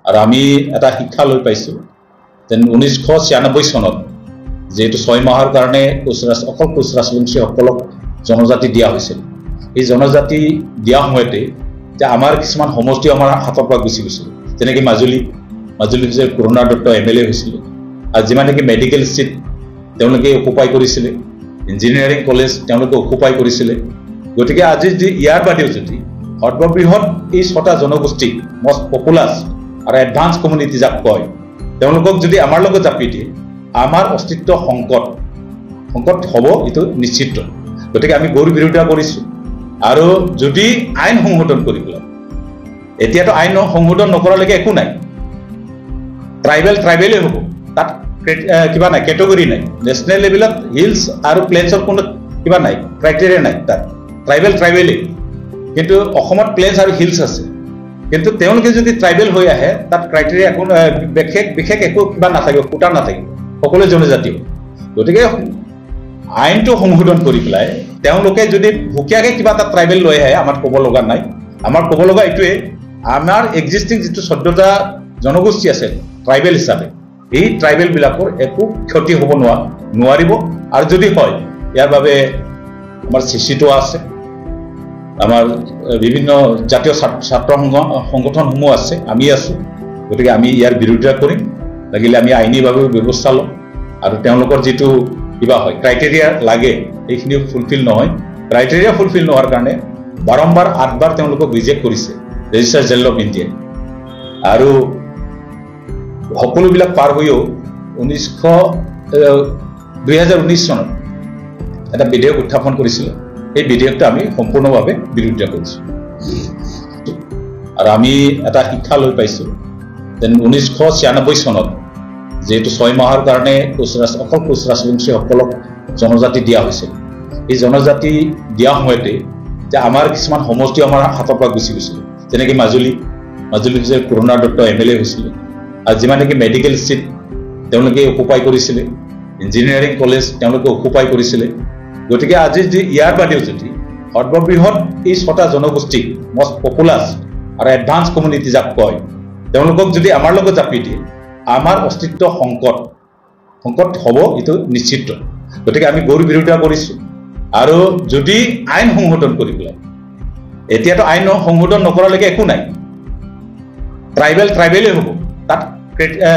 আৰু আমি এটা শিক্ষা লৈ পাইছোঁ যে 1996 চনত যেহেতু 6 মাহৰ কাৰণে অকল কোচ ৰাজবংশীসকলক জনজাতি দিয়া হৈছিল। এই জনজাতি দিয়া সময়তে যে আমাৰ কিছুমান সমষ্টি আমাৰ হাতৰ পৰা গুচি গৈছিল, যেনেকৈ মাজুলী হৈছে কৰুণা দত্ত MLA হৈছিল, আৰু যিমান নেকি মেডিকেল চিট তেওঁলোকে অকুপাই কৰিছিলে, ইঞ্জিনিয়াৰিং কলেজ তেওঁলোকে অকুপাই কৰিছিলে। গতিকে আজি যদি ইয়াৰ বাদেও যদি সৰ্ববৃহৎ এই 6টা জনগোষ্ঠী মষ্ট পপুলাছ আৰু এডভান্স কমিউনিটি যাক কয়, তেওঁলোকক যদি আমাৰ লগত জাপি দিয়ে আমাৰ অস্তিত্ব সংকট হ'ব, এইটো নিশ্চিত। গতিকে আমি গৌৰ বিৰোধিতা কৰিছোঁ। আৰু যদি আইন সংশোধন কৰি পেলাই, এতিয়াতো আইন সংশোধন নকৰালৈকে একো নাই, ট্ৰাইবেলেই হ'ব, তাত কিবা নাই, কেটেগৰী নাই। নেশ্যনেল লেভেলত হিলছ আৰু প্লেইনছৰ কোনো কিবা নাই, ক্ৰাইটেৰিয়া নাই, তাত ট্ৰাইবেলেই। কিন্তু অসমত প্লেইনছ আৰু হিলছ আছে, কিন্তু তেওঁলোকে যদি ট্ৰাইবেল হৈ আহে তাত ক্ৰাইটেৰিয়া একো বিশেষ একো কিবা নাথাকিব, কোটা নাথাকিব, সকলো জনজাতি। গতিকে আইনটো সংশোধন কৰি পেলাই তেওঁলোকে যদি ভুকীয়াকৈ কিবা এটা ট্ৰাইবেল লৈ আহে আমাৰ ক'ব লগা নাই। আমাৰ ক'ব লগা এইটোৱে, আমাৰ এক্সিষ্টিং যিটো 14টা জনগোষ্ঠী আছে ট্ৰাইবেল হিচাপে, এই ট্ৰাইবেলবিলাকৰ একো ক্ষতি হ'ব নোৱাৰিব। আৰু যদি হয়, ইয়াৰ বাবে আমাৰ CC2 আছে, আমাৰ বিভিন্ন জাতীয় ছাত্ৰ সংগঠনসমূহ আছে, আমি আছোঁ। গতিকে আমি ইয়াৰ বিৰোধিতা কৰিম, লাগিলে আমি আইনীভাৱে ব্যৱস্থা ল'ম। আৰু তেওঁলোকৰ যিটো কিবা হয় ক্ৰাইটেৰিয়া লাগে, এইখিনি ফুলফিল নহয়। ক্ৰাইটেৰিয়া ফুলফিল নোহোৱাৰ কাৰণে বাৰম্বাৰ 8বাৰ তেওঁলোকক ৰিজেক্ট কৰিছে ৰেজিষ্টাৰ জেনেৰেল অফ ইণ্ডিয়াই। আৰু সকলোবিলাক পাৰ হৈও 2019 চনত এটা বিধেয়ক উত্থাপন কৰিছিলে। এই বিধেয়কটো আমি সম্পূৰ্ণভাৱে বিৰোধিতা কৰিছোঁ। আৰু আমি এটা শিক্ষা লৈ পাইছোঁ যে 1996 চনত যেহেতু 6 মাহৰ কাৰণে অকল কোচ ৰাজবংশীসকলক জনজাতি দিয়া হৈছিল। এই জনজাতি দিয়া সময়তে যে আমাৰ কিছুমান সমষ্টি আমাৰ হাতৰ পৰা গুচি গৈছিল, যেনেকৈ মাজুলী হৈছে কৰুণা দত্ত MLA হৈছিলে, আৰু যিমান নেকি মেডিকেল চিট তেওঁলোকে অকুপাই কৰিছিলে, ইঞ্জিনিয়াৰিং কলেজ তেওঁলোকে অকুপাই কৰিছিলে। গতিকে আজি যদি ইয়াৰ বাদেও যদি সৰ্ববৃহৎ এই 6টা জনগোষ্ঠী মষ্ট পপুলাছ আৰু এডভান্স কমিউনিটি যাক কয়, তেওঁলোকক যদি আমাৰ লগত জাপি দিয়ে আমাৰ অস্তিত্ব সংকট হ'ব, এইটো নিশ্চিত। গতিকে আমি গৌৰ বিৰোধিতা কৰিছোঁ। আৰু যদি আইন সংশোধন কৰি পেলাই, এতিয়াতো আইন সংশোধন নকৰালৈকে একো নাই, ট্ৰাইবেলেই হ'ব, তাত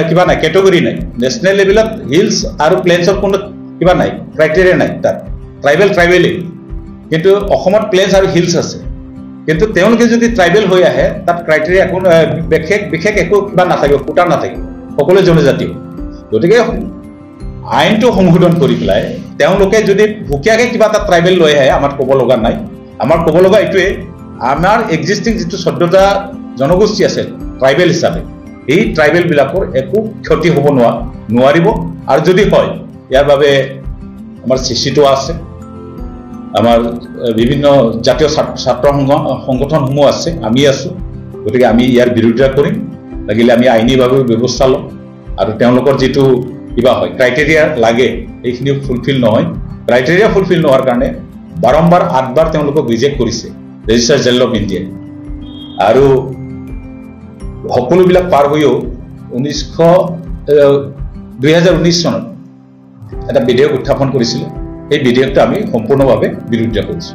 কিবা নাই, কেটেগৰী নাই। নেশ্যনেল লেভেলত হিলছ আৰু প্লেইনছৰ কোনো কিবা নাই, ক্ৰাইটেৰিয়া নাই, তাত ট্ৰাইবেলেই। কিন্তু অসমত প্লেইনছ আৰু হিলছ আছে, কিন্তু তেওঁলোকে যদি ট্ৰাইবেল হৈ আহে তাত ক্ৰাইটেৰিয়া একো বিশেষ একো কিবা নাথাকিব, কোটা নাথাকিব, সকলো জনজাতি। গতিকে আইনটো সংশোধন কৰি পেলাই তেওঁলোকে যদি ভুকীয়াকৈ কিবা এটা ট্ৰাইবেল লৈ আহে আমাৰ ক'ব লগা নাই। আমাৰ ক'ব লগা এইটোৱে, আমাৰ এক্সিষ্টিং যিটো 14টা জনগোষ্ঠী আছে ট্ৰাইবেল হিচাপে, এই ট্ৰাইবেলবিলাকৰ একো ক্ষতি হ'ব নোৱাৰিব। আৰু যদি হয়, ইয়াৰ বাবে আমাৰ CC2 আছে, আমাৰ বিভিন্ন জাতীয় ছাত্ৰ সংগঠনসমূহ আছে, আমি আছোঁ। গতিকে আমি ইয়াৰ বিৰোধিতা কৰিম, লাগিলে আমি আইনীভাৱে ব্যৱস্থা ল'ম। আৰু তেওঁলোকৰ যিটো কিবা হয় ক্ৰাইটেৰিয়া লাগে, এইখিনি ফুলফিল নহয়। ক্ৰাইটেৰিয়া ফুলফিল নোহোৱাৰ কাৰণে বাৰম্বাৰ 8বাৰ তেওঁলোকক ৰিজেক্ট কৰিছে ৰেজিষ্টাৰ জেনেৰেল অফ ইণ্ডিয়াই। আৰু সকলোবিলাক পাৰ হৈও 2019 চনত এটা বিধেয়ক উত্থাপন কৰিছিলে। এই বিধেয়কটো আমি সম্পূৰ্ণভাৱে বিৰোধিতা কৰিছোঁ।